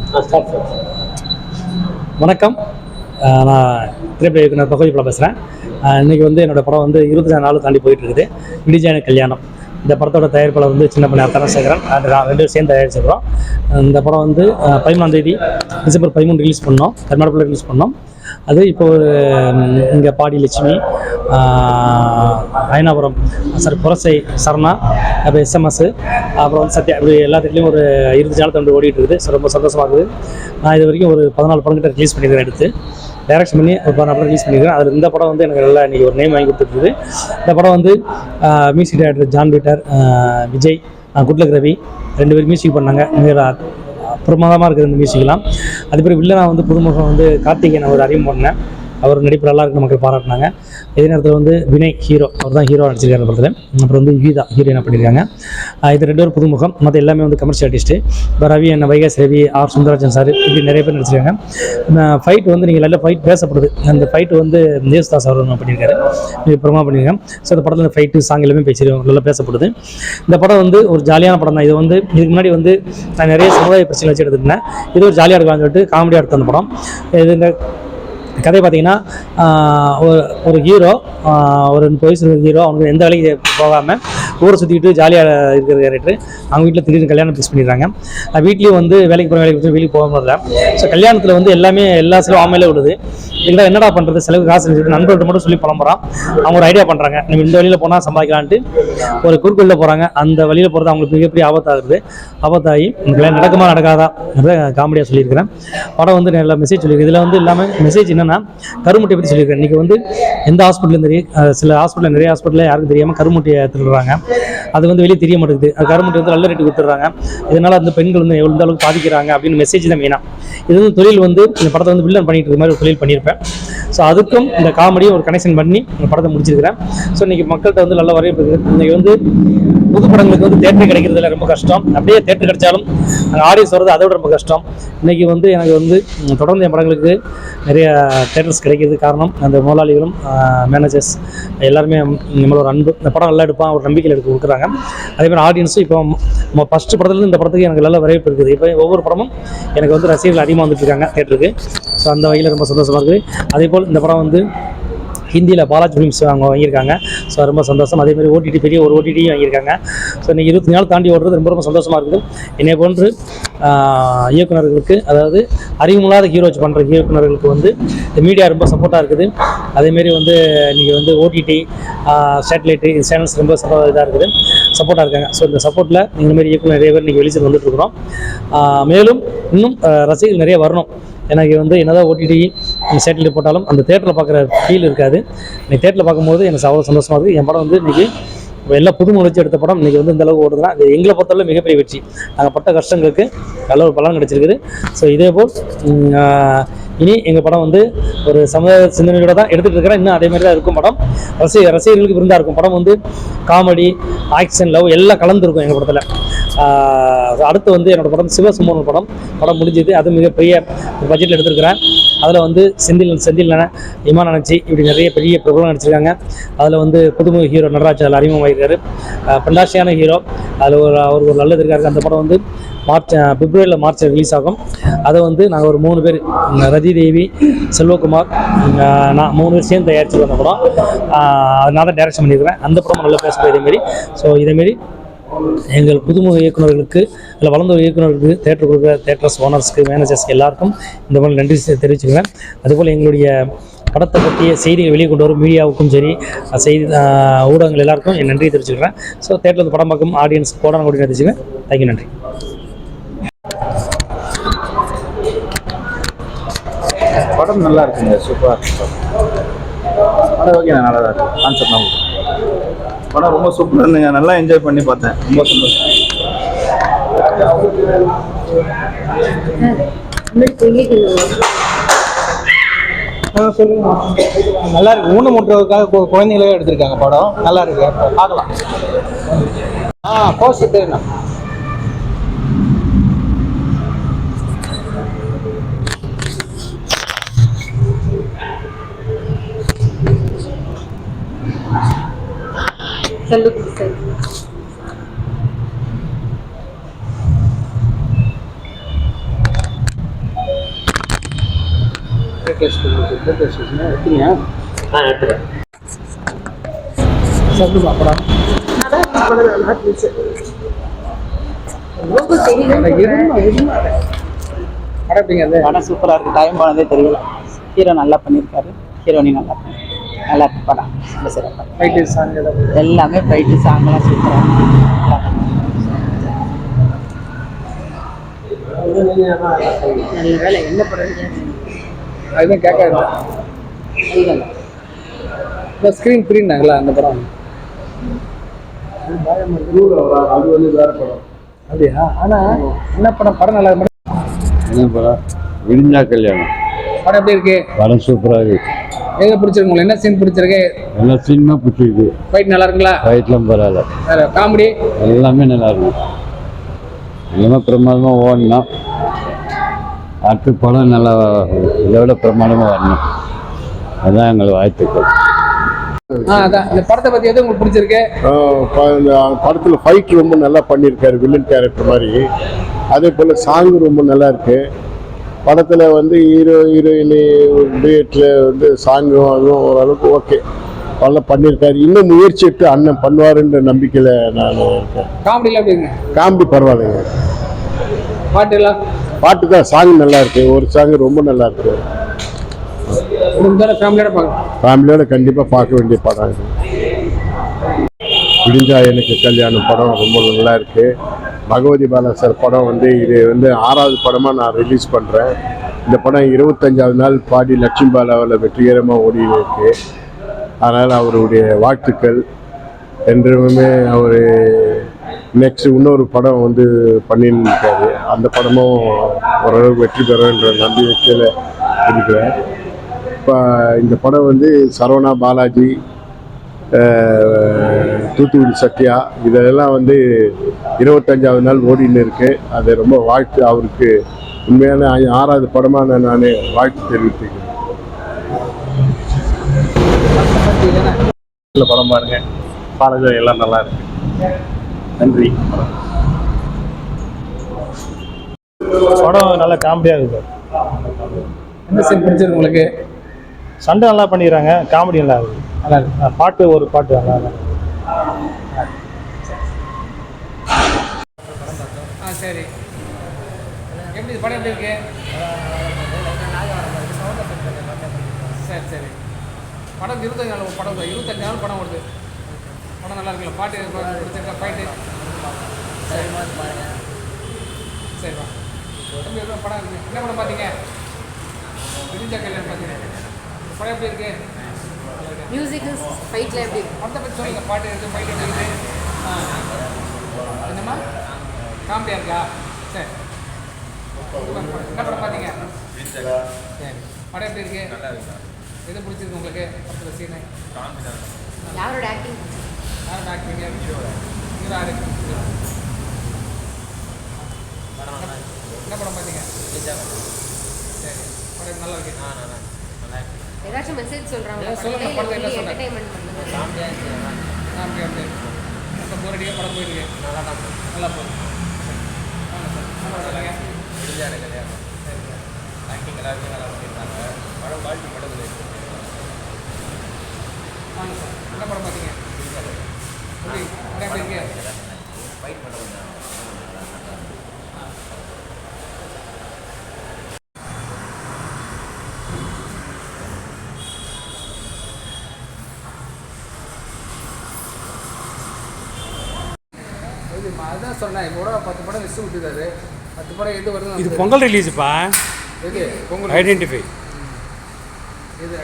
வணக்கம். நான் திரைப்பட இயக்குனர் பகவதி படம் பேசுகிறேன். இன்றைக்கி வந்து என்னோடய படம் வந்து 24 நாள் தாண்டி போயிட்டுருக்குது. விடிஜான கல்யாணம். இந்த படத்தோட தயாரிப்பாளர் வந்து சின்ன பண்ண தனசேகரன். அது நான் 2 பேரும் சேர்ந்து தயாரிச்சிருக்கிறோம். இந்த படம் வந்து 13 டிசம்பர் 13 ரிலீஸ் பண்ணோம். கர்நாடகாவில் ரிலீஸ் பண்ணோம். அது இப்போ இங்கே பாடி லட்சுமி, அயனாபுரம் புரசை சரணா, அப்புறம் எஸ்எம்எஸ், அப்புறம் வந்து சத்யா, இப்படி எல்லாத்துலேயும் ஒரு 20 நாள் தண்டு ஓடிட்டு இருக்குது. ஸோ ரொம்ப சந்தோஷமாக இருக்குது. நான் இது வரைக்கும் ஒரு 14 படங்கிட்ட ரிலீஸ் பண்ணியிருக்கிறேன். எடுத்து டைரக்ஷன் பண்ணி ஒரு 14 படம் ரிலீஸ் பண்ணியிருக்கிறேன். அதில் இந்த படம் வந்து எனக்கு நல்லா இன்றைக்கி ஒரு நேம் வாங்கி கொடுத்துருக்குது. இந்த படம் வந்து music director John Peter, Vijay, good luck Ravi 2 பேரும் மியூசிக் பண்ணாங்க. பிரமாதமாக இருக்குது இந்த மியூசிக்லாம். அதுபோல் வில்லனா வந்து புதுமுகம் வந்து கார்த்திகேயன் அவர் அறிமுகம் பண்ணேன். அவர் நடிப்பு நல்லா இருக்கு, மக்கள் பாராட்டினாங்க. இதே நேரத்தில் வந்து வினய் ஹீரோ, அவர் தான் ஹீரோ நடிச்சிருக்காரு படத்தில். அப்புறம் வந்து கீதா ஹீரோயினாக பண்ணியிருக்காங்க. இது 2 பேரும் புதுமுகம். மற்ற எல்லாமே வந்து கமர்ஷியல் ஆர்டிஸ்ட்டு. இப்போ ரவி, வைகாஸ் ரவி, ஆர் சுந்தரராஜன் சார், இப்படி நிறைய பேர் நடிச்சிருக்காங்க. ஃபைட் வந்து நீங்கள் நல்ல ஃபைட் பேசப்படுது. அந்த ஃபைட்டு வந்து தேவஸ்தாஸ் அவர் பண்ணியிருக்காரு, பிரமா பண்ணியிருக்காங்க. ஸோ இந்த படத்தில் ஃபைட்டு சாங் எல்லாமே நல்லா பேசப்படுது. இந்த படம் வந்து ஒரு ஜாலியான படம் தான். இது வந்து இதுக்கு முன்னாடி வந்து நான் நிறைய சமுதாய பிரச்சனை வச்சு எடுத்துருந்தேன். இது ஒரு ஜாலியாக இருக்கலாம்னு சொல்லிட்டு காமெடியாக எடுத்த அந்த படம். இது இந்த கதை பார்த்தீங்கன்னா, ஒரு ஹீரோ, ஒரு 30 வயசு ஹீரோ, அவனுக்கு எந்த வேலைக்கு போகாமல் ஊரை சுற்றிக்கிட்டு ஜாலியாக இருக்கிற கேரக்டர். அவங்க வீட்டில் திடீர்னு கல்யாணம் ஃபிக்ஸ் பண்ணிடுறாங்க. வீட்லேயும் வந்து வேலைக்கு போகிற வெளியே போக முடியல. ஸோ கல்யாணத்தில் வந்து எல்லா செலவும் ஆமையிலே விடுது. இல்லை என்னடா பண்ணுறது, செலவு காசு சொல்லிட்டு நண்பர்கிட்ட மட்டும் சொல்லி புலம்புறான். அவங்க ஒரு ஐடியா பண்ணுறாங்க, நம்ம இந்த வழியில் போனால் சம்பாதிக்கலான்ட்டு ஒரு குறுக்கோளில் போகிறாங்க. அந்த வழியில் போகிறது அவங்களுக்கு மிகப்பெரிய ஆபத்தாகி இந்த கல்யாணம் நடக்குமா நடக்காதா காமெடியாக சொல்லியிருக்கிறேன். படம் வந்து நல்லா மெசேஜ் சொல்லியிருக்கு. இதில் வந்து இல்லாமல் மெசேஜ் என்னென்னா, கருமுட்டையை பற்றி சொல்லியிருக்கேன். இன்றைக்கி வந்து எந்த ஹாஸ்பிட்டலும் தெரியும், சில ஹாஸ்பிட்டலில் நிறைய ஹாஸ்பிட்டலில் யாருக்கும் தெரியாமல் கருமுட்டையை திருடுறாங்க. அது வந்து வெளியே தெரிய மாட்டேங்குது. அது கருமுட்டை வந்து நல்ல ரேட்டு கொடுத்துட்றாங்க. இதனால் அந்த பெண்கள் வந்து எந்த அளவுக்கு பாதிக்கிறாங்க அப்படின்னு மெசேஜ் தான் மெயினாக. இது வந்து தொழில் வந்து இந்த படத்தை வந்து வில்லன் பண்ணிட்டு இருக்க மாதிரி ஒரு தொழில் பண்ணியிருப்பேன். ஸோ அதுக்கும் இந்த காமெடியை ஒரு கனெக்ஷன் பண்ணி இந்த படத்தை முடிச்சிருக்கிறேன். ஸோ இன்றைக்கி மக்கள்கிட்ட வந்து நல்ல வரவேற்பு இருக்குது. இன்றைக்கி வந்து புது படங்களுக்கு வந்து தேட்டர் கிடைக்கிறதுல ரொம்ப கஷ்டம். அப்படியே தேட்டர் கிடைச்சாலும் அங்கே ஆடியன்ஸ் வர்றது அதோட ரொம்ப கஷ்டம். இன்றைக்கி வந்து எனக்கு வந்து தொடர்ந்து என் படங்களுக்கு நிறைய தேட்டர்ஸ் கிடைக்கிறது காரணம் அந்த முதலாளிகளும் மேனேஜர்ஸ் எல்லாருமே நம்மளோட ஒரு அன்பு. இந்த படம் நல்லா எடுப்பான் ஒரு நம்பிக்கையில் எடுத்து கொடுக்குறாங்க. அதேமாதிரி ஆடியன்ஸும் இப்போ ஃபஸ்ட்டு படத்துலேருந்து இந்த படத்துக்கு எனக்கு நல்ல வரவேற்பு இருக்குது. இப்போ ஒவ்வொரு படமும் எனக்கு வந்து ரசிகர்கள் அதிகமாக வந்துட்டு இருக்காங்க தேட்டருக்கு. ஸோ அந்த வகையில் ரொம்ப சந்தோஷமாக இருக்குது. அதேபோல் இந்த படம் வந்து ஹிந்தியில் பாலாஜி ஃபிலிம்ஸ் அவங்க வாங்கியிருக்காங்க. ஸோ ரொம்ப சந்தோஷம். அதேமாதிரி ஓடிடி பெரிய ஒரு ஓடிடியும் வாங்கியிருக்காங்க. ஸோ இன்றைக்கி 20 நாள் தாண்டி ஓடுறது ரொம்ப சந்தோஷமாக இருக்குது. என்னை போன்று இயக்குநர்களுக்கு, அதாவது அறிமுகமில்லாத ஹீரோஸ் பண்ணுற இயக்குநர்களுக்கு வந்து இந்த மீடியா ரொம்ப சப்போர்ட்டாக இருக்குது. அதேமாரி வந்து இன்றைக்கி வந்து ஓடிடி, சேட்டலைட்டு சேனல்ஸ் ரொம்ப இதாக இருக்குது, சப்போர்ட்டாக இருக்காங்க. ஸோ இந்த சப்போர்ட்டில் இந்தமாரி இயக்குநர் நிறைய பேர் இன்றைக்கி வெளிச்சல் வந்துட்டுருக்குறோம். மேலும் இன்னும் ரசிகர்கள் நிறைய வரணும். எனக்கு வந்து என்னதான் ஓடிடி சேட்டலைட் போட்டாலும் அந்த தேட்டரில் பார்க்குற ஃபீல் இருக்காது. இன்றைக்கி தேட்டரில் பார்க்கும்போது எனக்கு அவ்வளோ சந்தோஷமாக இருக்குது. என் படம் வந்து இன்றைக்கி எல்லா புது முயற்சி எடுத்த படம் இன்றைக்கி வந்து இந்த அளவுக்கு ஓடுதுன்னா அது எங்களை பொறுத்தவரை மிகப்பெரிய வெற்றி. நாங்கள் பட்ட கஷ்டங்களுக்கு நல்ல ஒரு பலன் கிடச்சிருக்குது. ஸோ இதேபோல் இனி எங்கள் படம் வந்து ஒரு சமுதாய சிந்தனையோட தான் எடுத்துகிட்டு இருக்கிறேன். இன்னும் அதேமாதிரி தான் இருக்கும் படம். ரசிகர்களுக்கு விருந்தாக இருக்கும். படம் வந்து காமெடி, ஆக்ஷன், லவ் எல்லாம் கலந்துருக்கும் எங்கள் படத்தில். அடுத்து வந்து என்னோடய படம் சிவசுமோன் படம் முடிஞ்சது. அது மிகப்பெரிய பட்ஜெட்டில் எடுத்துருக்கிறேன். அதில் வந்து செந்தில் இமான் நினச்சி இப்படி நிறைய பெரிய பிரபலம் நடிச்சிருக்காங்க. அதில் வந்து புதுமுக ஹீரோ நடராஜ் அதில் அறிமுகமாகிருக்காரு. பண்டாசியான ஹீரோ. அதில் அவருக்கு ஒரு நல்லது இருக்காரு. அந்த படம் வந்து பிப்ரவரியில் ரிலீஸ் ஆகும். அதை வந்து நாங்கள் ஒரு 3 பேர், ரதி தேவி, செல்வகுமார், நான் 3 பேர் சேர்ந்து தயாரிச்சிருக்கோம் அந்த படம். அதனால தான் டைரக்ஷன் பண்ணியிருக்கிறேன். அந்த படம் நல்லா பேசப்போ இதேமாரி. ஸோ இதேமாரி எங்கள் புதுமுக இயக்குநர்களுக்கு, இல்லை வளர்ந்த இயக்குநர்களுக்கு, தேட்டர் கொடுக்குற தேட்டர்ஸ் ஓனர்ஸ்க்கு, மேனேஜர்ஸ்க்கு எல்லாருக்கும் இந்த மாதிரி நன்றி தெரிவிச்சுக்கிறேன். அதுபோல் எங்களுடைய படத்தை பற்றிய செய்திகள் வெளியே கொண்டு வரும் மீடியாவுக்கும் சரி, செய்தி ஊடகங்கள் எல்லாருக்கும் என் நன்றியை தெரிவிச்சுக்கிறேன். ஸோ தேட்டரில் வந்து படம் பார்க்கும் ஆடியன்ஸ் போடாமல் கூட தெரிவிச்சுக்கிறேன். தேங்க்யூ, நன்றி. படம் நல்லா இருக்குங்க, சூப்பராக இருக்கு. படம் ஓகே, நல்லா தான் இருக்குது. கான்செப்ட் தான் படம் ரொம்ப சூப்பராக இருந்துங்க. நல்லா என்ஜாய் பண்ணி பார்த்தேன். ரொம்ப சந்தோஷம். சொல்லுங்க. நல்லா இருக்கு. ஊனமுற்றோருக்காக குழந்தைகளே எடுத்திருக்காங்க. படம் நல்லா இருக்கு, பார்க்கலாம். போஸ்ட் தெரியும். Salud. சாப்பிடுமா படம் படம் சூப்பராக இருக்குது. டைம் போனதே தெரியல. ஹீரோ நல்லா பண்ணியிருக்காரு, ஹீரோனி நல்லா நல்லா இருக்கு படம். ரொம்ப சிறப்பாக ஃபைட்டு சாங் எல்லாமே ஃபைட்டு சாங்கெல்லாம் சூப்பராக நல்ல வேலை. என்ன படம் அதுதான் கேட்காது. இந்த ஸ்க்ரீன் பிரின்னாங்களா அந்த படம்? அது வந்து வேற படம். அப்படியா? ஆனால் என்ன படம் நல்லா இருக்கு. என்ன படம்? விடிஞ்சா கல்யாணம். படம் எப்படி இருக்கு? படம் சூப்பராக இருக்கு. எங்க பிடிச்சிருக்கு உங்களுக்கு? என்ன சீன் பிடிச்சிருக்கு? எல்லா சீனுமே பிடிச்சிருக்கு. ஃபைட் நல்லா இருக்குங்களா? ஃபைட்லாம் பரவாயில்ல. வேற காமெடி எல்லாமே நல்லா இருக்கு. எல்லாமே பிரமாதமாக ஓடணும். அடுத்த படம் நல்லா இதை விட பிரமாதமாக வரணும். அதுதான் எங்கள் வாழ்த்துக்கள். அதான் இந்த படத்தை பத்தி எது உங்களுக்கு பிடிச்சிருக்கு? இந்த படத்தில் ஃபைட் ரொம்ப நல்லா பண்ணியிருக்காரு, வில்லன் கேரக்டர் மாதிரி. அதே போல் சாங் ரொம்ப நல்லா இருக்கு. படத்தில் வந்து ஹீரோ ஹீரோயினி டூயட்டில் வந்து சாங்கும் அதுவும் ஓரளவுக்கு ஓகே நல்லா பண்ணியிருக்காரு. இன்னும் முயற்சி எடுத்து அண்ணன் பண்ணுவாருன்ற நம்பிக்கையில் நான் இருக்கேன். காமெடியில் எப்படிங்க? காமெடி பரவாயில்லைங்க. பாட்டுலாம் பாட்டு தான், சாங் நல்லா இருக்கு. ஒரு சாங் ரொம்ப நல்லா இருக்கு. ஃபேமிலியோட பார்க்கலாம். ஃபேமிலியோட கண்டிப்பாக பார்க்க வேண்டிய படம் இது. விடிஞ்சா எனக்கு கல்யாணம் படம் ரொம்ப நல்லா இருக்கு. பகவதி பாலா சார் படம் வந்து இது வந்து 6வது படமாக நான் ரிலீஸ் பண்ணுறேன். இந்த படம் 25வது நாள் பாடி லட்சுமி பாலாவில் வெற்றிகரமாக ஓடி இருக்கு. அதனால் அவருடைய வாழ்த்துக்கள். என்றுமே அவர் நெக்ஸ்ட் இன்னொரு படம் வந்து பண்ணியிருக்காரு. அந்த படமும் ஓரளவுக்கு வெற்றி பெறும்ன்ற நம்பிக்கையில் இருக்கிறேன். இப்போ இந்த படம் வந்து சரவணா, பாலாஜி, தூத்துக்குடி சத்யா இதெல்லாம் வந்து 25வது நாள் ஓடின்னு இருக்கு. அதை ரொம்ப வாழ்த்து. அவருக்கு உண்மையான 6வது படமாக நான் வாழ்த்து தெரிவித்துக்கிறேன். படம் பாருங்க, பாருங்க, எல்லாம் நல்லா இருக்கு. நன்றி. படம் நல்ல காமெடியாக இருக்குது. என்ன சீன் பிடிச்சிருக்கு உங்களுக்கு? சண்டை நல்லா பண்ணிடுறாங்க, காமெடி நல்லா இருக்குது. நல்லா இருக்கு. பாட்டு ஒரு பாட்டு நல்லா இருக்கு. சரி, எப்படி படம் எப்படி இருக்கு? சரி சரி. படம் 25 நாள் படம், 25 நாள் படம் வருது. படம் நல்லா இருக்குல்ல? பாட்டு பிடிச்சிருக்கா? ஃபைட்டு சரிம்மா பாருங்க. சரிப்பா. எப்படி இருக்கு படம்? என்ன படம் பார்த்தீங்க? விடிஞ்சா கல்யாணம் பார்த்தீங்க. படம் எப்படி இருக்கு? மியூசிக் ஃபைட்ல எப்படி? படத்தை பற்றி சொல்லுங்க. பாட்டு இருக்குது, ஃபைட் இருக்குது. என்னம்மா காமெடியாக இருக்கா? சரி. என்ன படம் பார்த்தீங்க? சரி. படம் எப்படி இருக்கு? எது பிடிச்சிருக்கு உங்களுக்கு படத்தில் சீனு? யாரோட ஆக்டிங்? யாரோட ஆக்டிங்? ஹீரோ இருக்கு. என்ன படம் பார்த்தீங்க? சரி. படம் நல்லா இருக்கு. ஏதாச்சும் மெசேஜ் சொல்றாங்க? சொல்லுங்க. படத்தை என்ன சொல்லுங்க? என்டர்டெயின்மெண்ட் பண்ணுங்க. அப்படி அப்படி மொத்தம் போரடியே படம் போயிட்டு இருக்கு. நல்லா போகுது. வாங்க சார். என்ன படம் சொல்லுங்க? வாங்க சார். என்ன படம் பார்த்தீங்க? எப்படி படம் எப்படி இருக்கு? அதான் சொன்னேன். இப்போ 10 படம் மிஸ் விட்டுருக்காரு. 10 படம் எது வருது? இது பொங்கல் ரிலீஸுப்பா. எது பொங்கல் ஐடென்டிஃபை இது